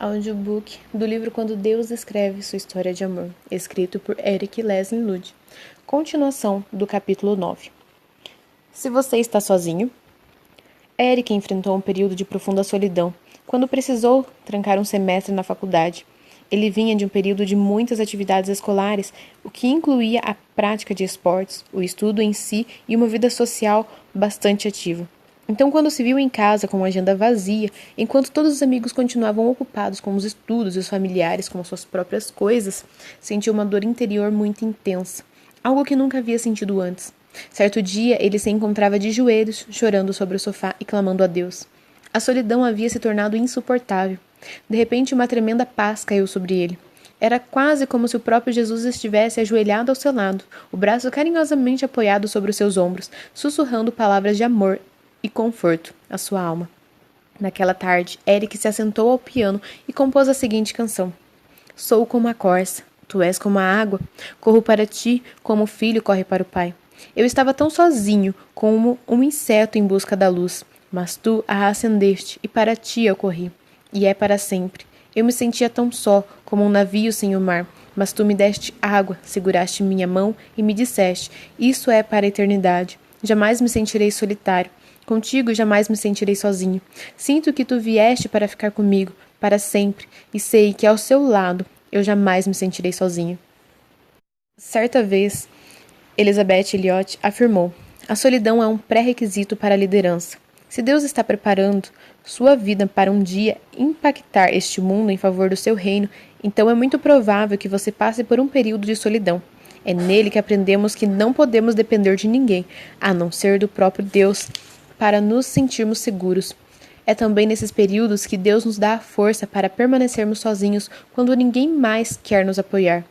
Audiobook do livro Quando Deus Escreve Sua História de Amor, escrito por Eric Leslie Ludy. Continuação do capítulo 9. Se você está sozinho? Eric enfrentou um período de profunda solidão, quando precisou trancar um semestre na faculdade. Ele vinha de um período de muitas atividades escolares, o que incluía a prática de esportes, o estudo em si e uma vida social bastante ativa. Então, quando se viu em casa com uma agenda vazia, enquanto todos os amigos continuavam ocupados com os estudos e os familiares com suas próprias coisas, sentiu uma dor interior muito intensa, algo que nunca havia sentido antes. Certo dia, ele se encontrava de joelhos, chorando sobre o sofá e clamando a Deus. A solidão havia se tornado insuportável. De repente, uma tremenda paz caiu sobre ele. Era quase como se o próprio Jesus estivesse ajoelhado ao seu lado, o braço carinhosamente apoiado sobre os seus ombros, sussurrando palavras de amor e conforto à sua alma. Naquela tarde, Eric se assentou ao piano e compôs a seguinte canção: Sou como a corça, tu és como a água, corro para ti como o filho corre para o pai. Eu estava tão sozinho como um inseto em busca da luz, mas tu a acendeste e para ti eu corri, e é para sempre. Eu me sentia tão só como um navio sem o mar, mas tu me deste água, seguraste minha mão e me disseste: isso é para a eternidade. Jamais me sentirei solitário. Contigo jamais me sentirei sozinho. Sinto que tu vieste para ficar comigo, para sempre, e sei que ao seu lado eu jamais me sentirei sozinho. Certa vez, Elizabeth Elliot afirmou: a solidão é um pré-requisito para a liderança. Se Deus está preparando sua vida para um dia impactar este mundo em favor do seu reino, então é muito provável que você passe por um período de solidão. É nele que aprendemos que não podemos depender de ninguém, a não ser do próprio Deus, para nos sentirmos seguros. É também nesses períodos que Deus nos dá a força para permanecermos sozinhos quando ninguém mais quer nos apoiar.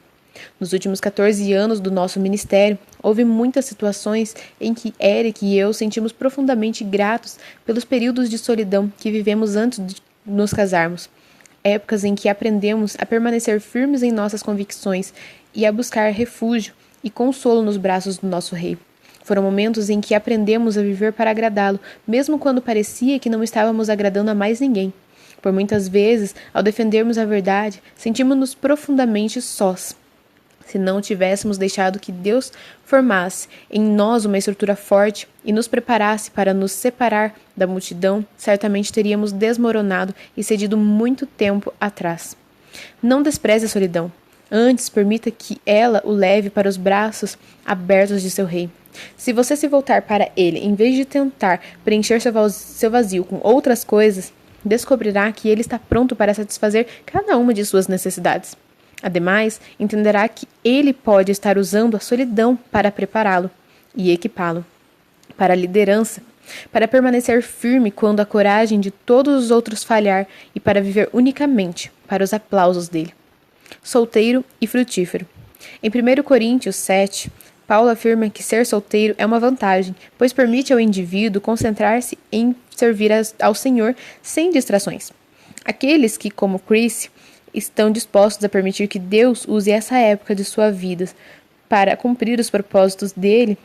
Nos últimos 14 anos do nosso ministério, houve muitas situações em que Eric e eu sentimos profundamente gratos pelos períodos de solidão que vivemos antes de nos casarmos. Épocas em que aprendemos a permanecer firmes em nossas convicções e a buscar refúgio e consolo nos braços do nosso Rei. Foram momentos em que aprendemos a viver para agradá-lo, mesmo quando parecia que não estávamos agradando a mais ninguém. Por muitas vezes, ao defendermos a verdade, sentimos-nos profundamente sós. Se não tivéssemos deixado que Deus formasse em nós uma estrutura forte e nos preparasse para nos separar da multidão, certamente teríamos desmoronado e cedido muito tempo atrás. Não despreze a solidão. Antes, permita que ela o leve para os braços abertos de seu Rei. Se você se voltar para ele, em vez de tentar preencher seu vazio com outras coisas, descobrirá que ele está pronto para satisfazer cada uma de suas necessidades. Ademais, entenderá que ele pode estar usando a solidão para prepará-lo e equipá-lo para a liderança, para permanecer firme quando a coragem de todos os outros falhar e para viver unicamente para os aplausos dele. Solteiro e frutífero. Em 1 Coríntios 7, Paulo afirma que ser solteiro é uma vantagem, pois permite ao indivíduo concentrar-se em servir ao Senhor sem distrações. Aqueles que, como Chris, estão dispostos a permitir que Deus use essa época de sua vida para cumprir os propósitos dele,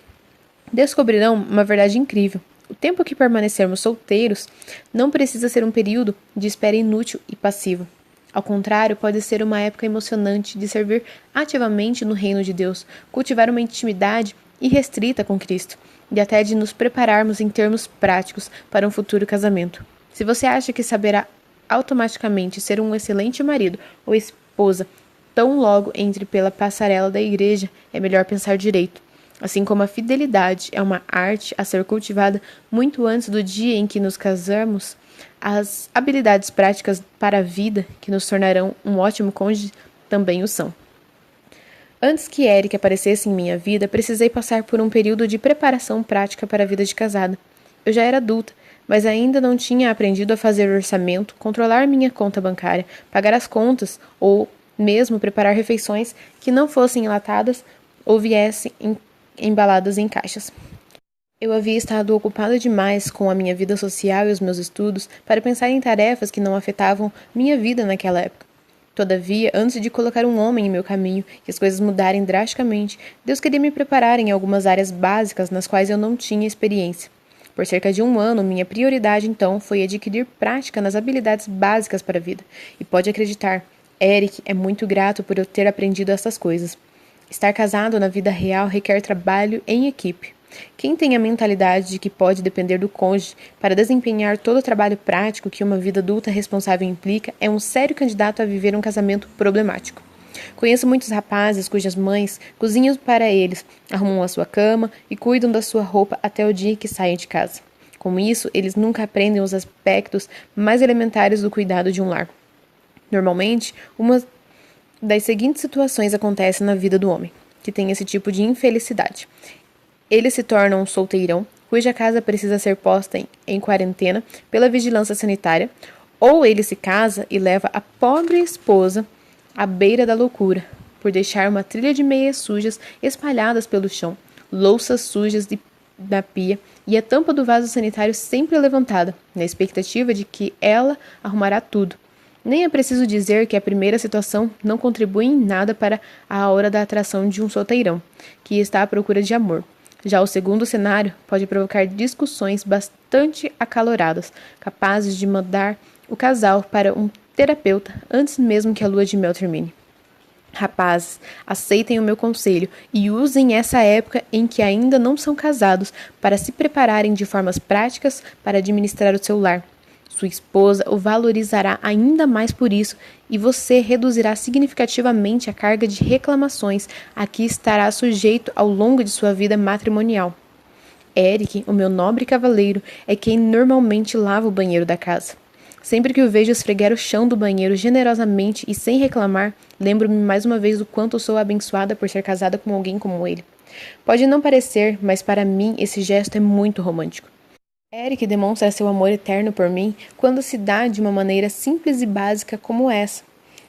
descobrirão uma verdade incrível. O tempo que permanecermos solteiros não precisa ser um período de espera inútil e passivo. Ao contrário, pode ser uma época emocionante de servir ativamente no reino de Deus, cultivar uma intimidade irrestrita com Cristo, e até de nos prepararmos em termos práticos para um futuro casamento. Se você acha que saberá automaticamente ser um excelente marido ou esposa tão logo entre pela passarela da igreja, é melhor pensar direito. Assim como a fidelidade é uma arte a ser cultivada muito antes do dia em que nos casamos, as habilidades práticas para a vida, que nos tornarão um ótimo cônjuge, também o são. Antes que Eric aparecesse em minha vida, precisei passar por um período de preparação prática para a vida de casada. Eu já era adulta, mas ainda não tinha aprendido a fazer orçamento, controlar minha conta bancária, pagar as contas ou mesmo preparar refeições que não fossem enlatadas ou viessem embaladas em caixas. Eu havia estado ocupada demais com a minha vida social e os meus estudos para pensar em tarefas que não afetavam minha vida naquela época. Todavia, antes de colocar um homem em meu caminho e as coisas mudarem drasticamente, Deus queria me preparar em algumas áreas básicas nas quais eu não tinha experiência. Por cerca de 1 ano, minha prioridade então foi adquirir prática nas habilidades básicas para a vida. E pode acreditar, Eric é muito grato por eu ter aprendido essas coisas. Estar casado na vida real requer trabalho em equipe. Quem tem a mentalidade de que pode depender do cônjuge para desempenhar todo o trabalho prático que uma vida adulta responsável implica é um sério candidato a viver um casamento problemático. Conheço muitos rapazes cujas mães cozinham para eles, arrumam a sua cama e cuidam da sua roupa até o dia em que saem de casa. Com isso, eles nunca aprendem os aspectos mais elementares do cuidado de um lar. Normalmente, uma das seguintes situações acontece na vida do homem, que tem esse tipo de infelicidade. Ele se torna um solteirão, cuja casa precisa ser posta em quarentena pela vigilância sanitária, ou ele se casa e leva a pobre esposa à beira da loucura, por deixar uma trilha de meias sujas espalhadas pelo chão, louças sujas na pia e a tampa do vaso sanitário sempre levantada, na expectativa de que ela arrumará tudo. Nem é preciso dizer que a primeira situação não contribui em nada para a aura da atração de um solteirão, que está à procura de amor. Já o segundo cenário pode provocar discussões bastante acaloradas, capazes de mandar o casal para um terapeuta antes mesmo que a lua de mel termine. Rapazes, aceitem o meu conselho e usem essa época em que ainda não são casados para se prepararem de formas práticas para administrar o seu lar. Sua esposa o valorizará ainda mais por isso e você reduzirá significativamente a carga de reclamações a que estará sujeito ao longo de sua vida matrimonial. Eric, o meu nobre cavaleiro, é quem normalmente lava o banheiro da casa. Sempre que o vejo esfregar o chão do banheiro generosamente e sem reclamar, lembro-me mais uma vez do quanto sou abençoada por ser casada com alguém como ele. Pode não parecer, mas para mim esse gesto é muito romântico. Eric demonstra seu amor eterno por mim quando se dá de uma maneira simples e básica como essa.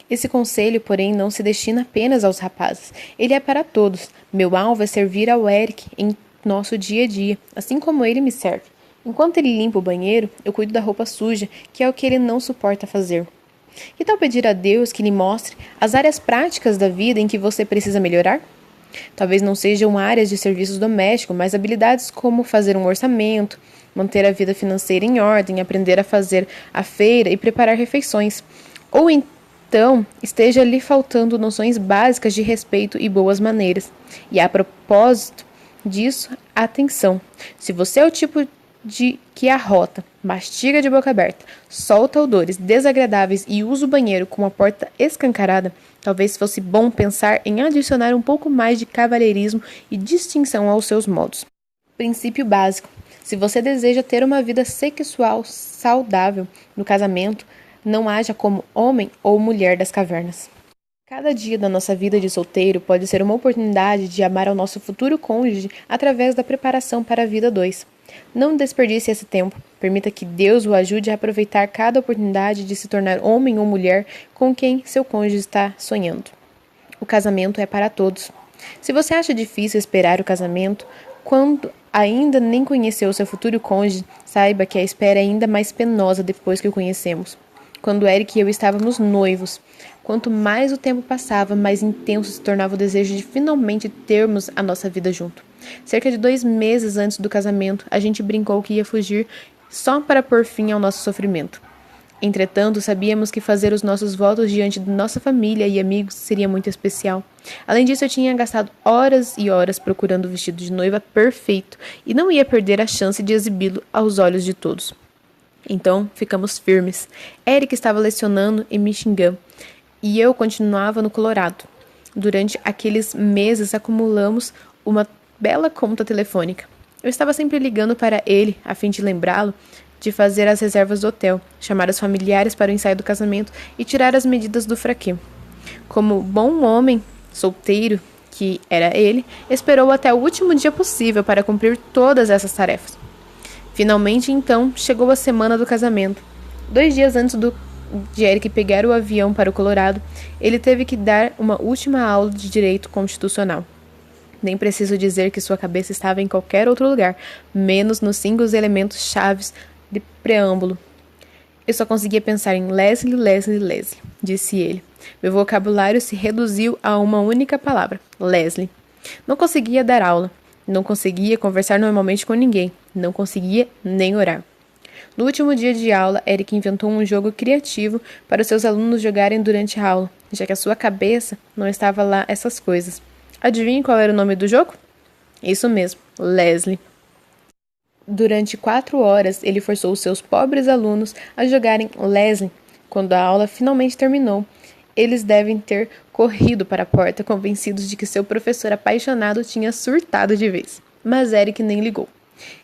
Esse conselho, porém, não se destina apenas aos rapazes. Ele é para todos. Meu alvo é servir ao Eric em nosso dia a dia, assim como ele me serve. Enquanto ele limpa o banheiro, eu cuido da roupa suja, que é o que ele não suporta fazer. Que tal pedir a Deus que lhe mostre as áreas práticas da vida em que você precisa melhorar? Talvez não sejam áreas de serviços domésticos, mas habilidades como fazer um orçamento, manter a vida financeira em ordem, aprender a fazer a feira e preparar refeições. Ou então esteja lhe faltando noções básicas de respeito e boas maneiras. E a propósito disso, atenção. Se você é o tipo de que arrota, mastiga de boca aberta, solta odores desagradáveis e usa o banheiro com a porta escancarada, talvez fosse bom pensar em adicionar um pouco mais de cavalheirismo e distinção aos seus modos. Princípio básico. Se você deseja ter uma vida sexual saudável no casamento, não haja como homem ou mulher das cavernas. Cada dia da nossa vida de solteiro pode ser uma oportunidade de amar ao nosso futuro cônjuge através da preparação para a vida 2. Não desperdice esse tempo. Permita que Deus o ajude a aproveitar cada oportunidade de se tornar homem ou mulher com quem seu cônjuge está sonhando. O casamento é para todos. Se você acha difícil esperar o casamento, quando ainda nem conheceu seu futuro cônjuge, saiba que a espera é ainda mais penosa depois que o conhecemos. Quando Eric e eu estávamos noivos, quanto mais o tempo passava, mais intenso se tornava o desejo de finalmente termos a nossa vida junto. Cerca de 2 meses antes do casamento, a gente brincou que ia fugir só para pôr fim ao nosso sofrimento. Entretanto, sabíamos que fazer os nossos votos diante de nossa família e amigos seria muito especial. Além disso, eu tinha gastado horas e horas procurando o vestido de noiva perfeito e não ia perder a chance de exibi-lo aos olhos de todos. Então, ficamos firmes. Eric estava lecionando em Michigan e eu continuava no Colorado. Durante aqueles meses, acumulamos uma bela conta telefônica. Eu estava sempre ligando para ele, a fim de lembrá-lo de fazer as reservas do hotel, chamar os familiares para o ensaio do casamento e tirar as medidas do fraquê. Como bom homem solteiro que era ele, esperou até o último dia possível para cumprir todas essas tarefas. Finalmente, então, chegou a semana do casamento. 2 dias antes de Eric pegar o avião para o Colorado, ele teve que dar uma última aula de direito constitucional. Nem preciso dizer que sua cabeça estava em qualquer outro lugar, menos nos 5 elementos chaves de preâmbulo. Eu só conseguia pensar em Leslie, Leslie, Leslie, disse ele. Meu vocabulário se reduziu a uma única palavra, Leslie. Não conseguia dar aula. Não conseguia conversar normalmente com ninguém. não conseguia nem orar. No último dia de aula, Eric inventou um jogo criativo para os seus alunos jogarem durante a aula, já que a sua cabeça não estava lá essas coisas. Adivinhe qual era o nome do jogo? Isso mesmo, Leslie. Durante 4 horas, ele forçou os seus pobres alunos a jogarem Leslie. Quando a aula finalmente terminou, eles devem ter corrido para a porta, convencidos de que seu professor apaixonado tinha surtado de vez. Mas Eric nem ligou.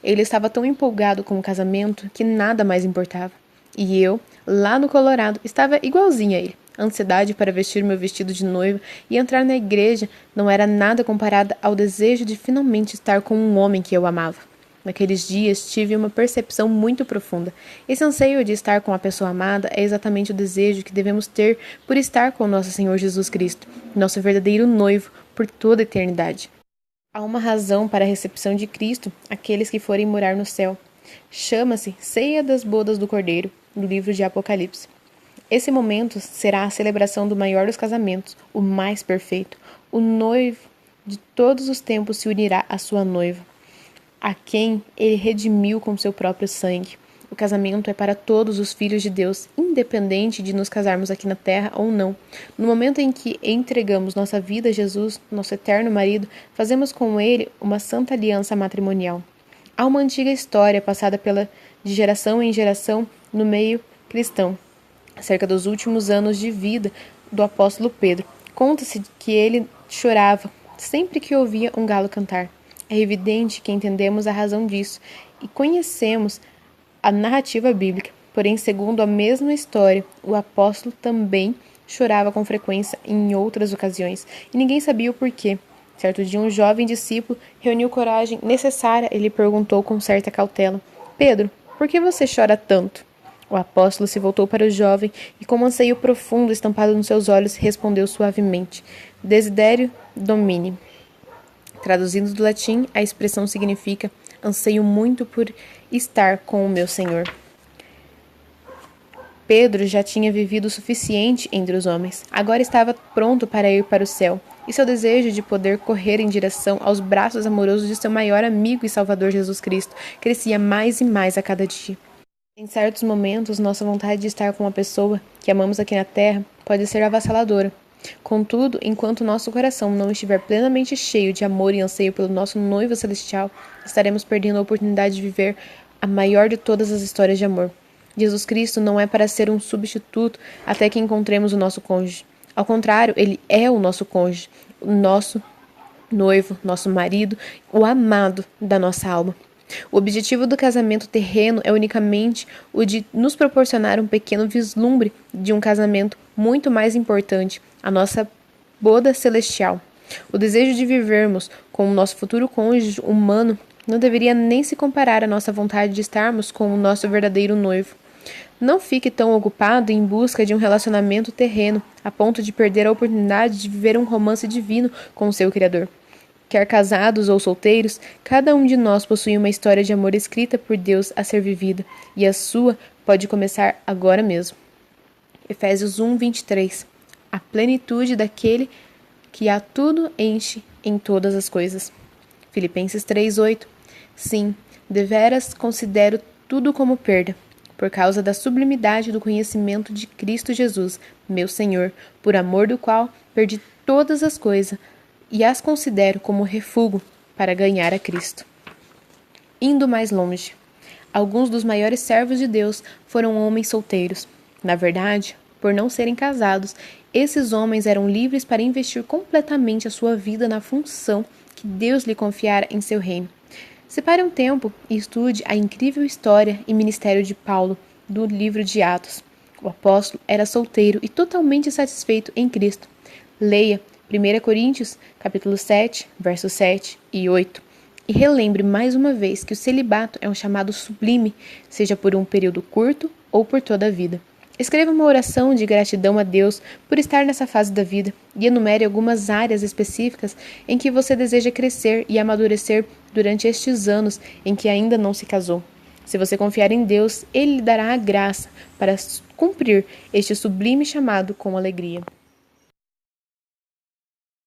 Ele estava tão empolgado com o casamento que nada mais importava. E eu, lá no Colorado, estava igualzinha a ele. A ansiedade para vestir meu vestido de noiva e entrar na igreja não era nada comparada ao desejo de finalmente estar com um homem que eu amava. Naqueles dias tive uma percepção muito profunda. Esse anseio de estar com a pessoa amada é exatamente o desejo que devemos ter por estar com nosso Senhor Jesus Cristo, nosso verdadeiro noivo, por toda a eternidade. Há uma razão para a recepção de Cristo, aqueles que forem morar no céu. Chama-se Ceia das Bodas do Cordeiro, no livro de Apocalipse. Esse momento será a celebração do maior dos casamentos, o mais perfeito. O noivo de todos os tempos se unirá à sua noiva, a quem ele redimiu com seu próprio sangue. O casamento é para todos os filhos de Deus, independente de nos casarmos aqui na terra ou não. No momento em que entregamos nossa vida a Jesus, nosso eterno marido, fazemos com ele uma santa aliança matrimonial. Há uma antiga história passada de geração em geração no meio cristão, acerca dos últimos anos de vida do apóstolo Pedro. Conta-se que ele chorava sempre que ouvia um galo cantar. É evidente que entendemos a razão disso e conhecemos a narrativa bíblica. Porém, segundo a mesma história, o apóstolo também chorava com frequência em outras ocasiões, e ninguém sabia o porquê. Certo dia, um jovem discípulo reuniu coragem necessária e lhe perguntou com certa cautela: Pedro, por que você chora tanto? O apóstolo se voltou para o jovem e, com um anseio profundo estampado nos seus olhos, respondeu suavemente: Desiderio Domini. Traduzindo do latim, a expressão significa: anseio muito por estar com o meu Senhor. Pedro já tinha vivido o suficiente entre os homens. Agora estava pronto para ir para o céu. E seu desejo de poder correr em direção aos braços amorosos de seu maior amigo e Salvador Jesus Cristo crescia mais e mais a cada dia. Em certos momentos, nossa vontade de estar com uma pessoa que amamos aqui na terra pode ser avassaladora. Contudo, enquanto nosso coração não estiver plenamente cheio de amor e anseio pelo nosso noivo celestial, estaremos perdendo a oportunidade de viver a maior de todas as histórias de amor. Jesus Cristo não é para ser um substituto até que encontremos o nosso cônjuge. Ao contrário, ele é o nosso cônjuge, o nosso noivo, nosso marido, o amado da nossa alma. O objetivo do casamento terreno é unicamente o de nos proporcionar um pequeno vislumbre de um casamento muito mais importante, a nossa boda celestial. O desejo de vivermos com o nosso futuro cônjuge humano não deveria nem se comparar à nossa vontade de estarmos com o nosso verdadeiro noivo. Não fique tão ocupado em busca de um relacionamento terreno, a ponto de perder a oportunidade de viver um romance divino com o seu Criador. Quer casados ou solteiros, cada um de nós possui uma história de amor escrita por Deus a ser vivida, e a sua pode começar agora mesmo. Efésios 1:23. A plenitude daquele que a tudo enche em todas as coisas. Filipenses 3:8. Sim, deveras considero tudo como perda, por causa da sublimidade do conhecimento de Cristo Jesus, meu Senhor, por amor do qual perdi todas as coisas e as considero como refúgio para ganhar a Cristo. Indo mais longe, alguns dos maiores servos de Deus foram homens solteiros. Na verdade, por não serem casados, esses homens eram livres para investir completamente a sua vida na função que Deus lhe confiara em seu reino. Separe um tempo e estude a incrível história e ministério de Paulo, do livro de Atos. O apóstolo era solteiro e totalmente satisfeito em Cristo. Leia 1 Coríntios, capítulo 7, versos 7 e 8. E relembre mais uma vez que o celibato é um chamado sublime, seja por um período curto ou por toda a vida. Escreva uma oração de gratidão a Deus por estar nessa fase da vida e enumere algumas áreas específicas em que você deseja crescer e amadurecer durante estes anos em que ainda não se casou. Se você confiar em Deus, Ele lhe dará a graça para cumprir este sublime chamado com alegria.